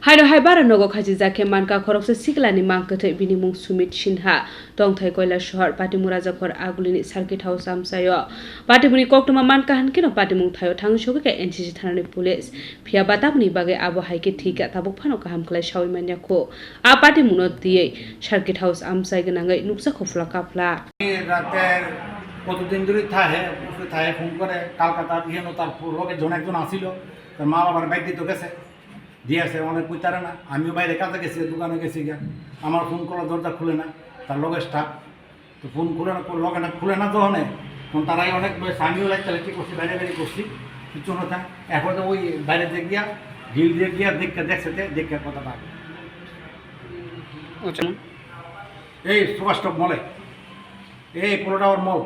Haino haibara nogo khaji jake manka khorokse siklani mangkathe binimung Sumit Sinha tongthai Koila Shahar Patimura Jakhor Agulini Circuit House amsayo Patimuni koktoma manka hankino Patimung thayo thangsoge ke NCC thanani police phia batamni bage abo haike thika tabuk phano kaham khlai shawi manya ko a Patimuno diye Circuit House amsai ganangai nuksa khofla kapla রাতের কতদিন ধরে থাকে উপরে থাকে phone করে কলকাতা দিয়ে তার লোকের জন একজন আসিল তার মা বাবার বাইক দিতে গেছে দিয়েছে অনেক বুঝতারে না আমিও বাইরে কাজে গেছি দোকানে গেছি গিয়া আমার ফোন করার দরজা খুলে না তার লোকের স্টাফ তো ফোন খুলে না লগে না খুলে না তখন তখন তারাই অনেক আমিও লাইতে করছি বাইরে বাইরে করছি কিছু না এখন তো ওই বাইরে দিয়ে গিয়া ঢিল দিয়ে গিয়া দেখছে দেখে কথাটা এই সুভাষটক মলে এই পোলোটাওয়ার মল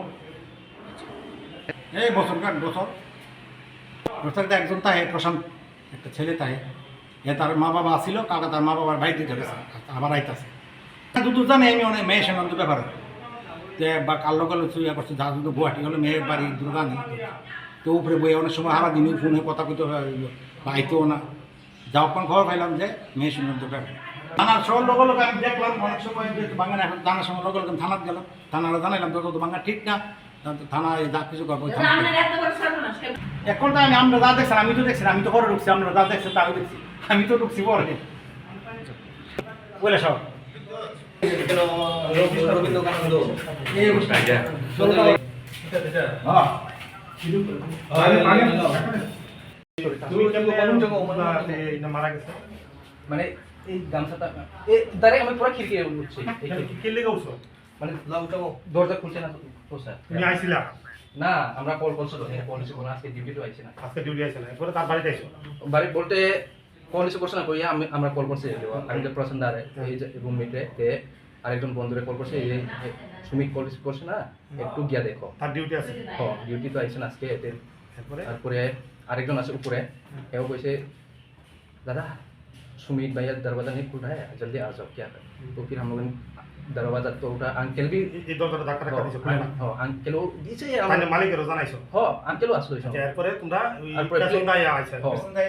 এই বছর একজন তাহে প্রশান্ত একটা ছেলে তাহে এ তার মা বাবা আসিল কালকে তার মা বাবার বাড়িতে চলে গেছে আবার আইতাছে দুটো জানে আমি অনেক মেয়ের সঙ্গে ব্যাপার যে বা কালো কালো চুইয়া করছে যা দুটো গুয়াহাটি হলো মেয়ের বাড়ি দুটো জানি তো উপরে বই অনেক সময় হারা দিনই ফোনে কথা কইতে বা আইতেও না যাওয়ার পর খবর পাইলাম যে মেয়ের সঙ্গে ব্যাপার থানার সব লোক আমি দেখলাম অনেক সময় বাংলা এখন জানার সময় লোক থানাত গেলাম থানারা জানাইলাম তো বাংলা ঠিক না থানায় যা কিছু করবো এখন তো আমরা যা দেখছি আমি তো দেখছি আমি তো করে ঢুকছি আমরা যা দেখছি তাই দেখছি আমি তো ঢুকছি পরে বলে সব মারা গেছে মানে এই গামছাটা ডাইরেক্ট আমি পুরো খিড়কি উঠছি কি লেগে উঠছো মানে দরজা খুলছে না তো স্যার তুমি আইছিলা না আমরা কল করছিল কল এসে বলা আজকে ডিউটি তো আইছে না আজকে ডিউটি আইছে না এরপরে তার বাড়িতে আইছো বাড়ি বলতে কল এসে করছ না কইয়া আমরা কল করছি আমি যে প্রসন্দারে এই যে রুমমেটে তে আরেকজন বন্ধুরে কল করছে এই সুমিত কল করছে না একটু গিয়া দেখো তার ডিউটি আছে হ্যাঁ ডিউটি তো আইছে না আজকে তারপরে আরেকজন আছে উপরে এও কইছে दादा सुमित भैया दरवाजा नहीं खुल रहा है जल्दी आ जाओ क्या कर तो फिर हम लोगों ने दरवाजा तो उठा अंकल भी দরজাটা ধাক্কা ধাক্কা দিছো খুলে না হ্যাঁ আঙ্কেল ও দিছে মানে মালিকের জানাইছো হ্যাঁ আঙ্কেল আসলো এরপরে তোমরা ওই পেছনটা আইছো পেছনটা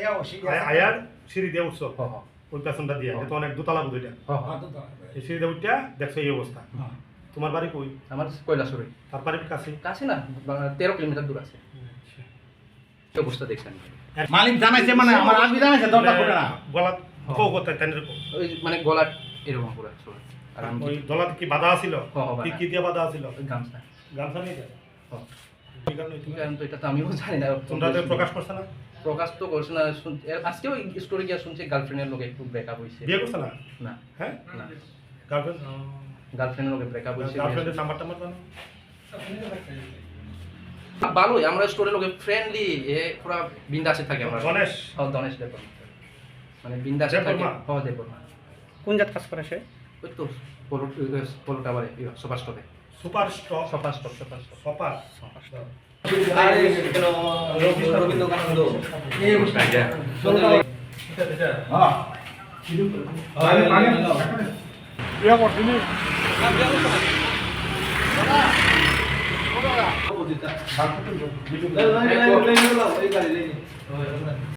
আয়ার সিঁড়ি দিয়ে উঠছো হ্যাঁ ওই পেছনটা দিয়ে এটা তো অনেক দোতলা বুঝিটা হ্যাঁ দোতলা এই সিঁড়ি দিয়ে উঠা দেখছো এই অবস্থা তোমার বাড়ি কই আমার কৈলাসহরি তার বাড়ি কাছে কাছে না 13 কিলোমিটার দূর আছে কি অবস্থা দেখছেন মালিক জানাইছে মানে আমার আগে জানাইছে দরজা খুলে না গলা কো করতে তেনরে ওই মানে গলা এরকম করে চলে আর আমি ওই গলাতে কি বাধা ছিল কি দিয়ে বাধা ছিল গামছা নিয়ে হ্যাঁ ঠিক কারণ তো এটা তো আমিও জানি না তোমরা তো প্রকাশ করছ না প্রকাশ তো করছ না আজকেও স্টোরি গিয়া শুনছি গার্লফ্রেন্ডের লগে একটু ব্রেকআপ হইছে বিয়ে করছ না না হ্যাঁ না গার্লফ্রেন্ডের লগে ব্রেকআপ হইছে গার্লফ্রেন্ডের নাম্বারটা জানো ভালোই আমরা স্টোরের লোকে ফ্রেন্ডলি এ পুরো বিন্দাসে থাকে আমরা গণেশ গণেশ দেখো মানে বিন্দাসে থাকে হ্যাঁ দেখো কোন জাত কাজ করে সে ওই তো পোলো টাওয়ারে সুপার স্টপে সুপার আরে রবীন্দ্রকানন্দ এই অবস্থা হ্যাঁ আরে পানি ইয়া করছিনি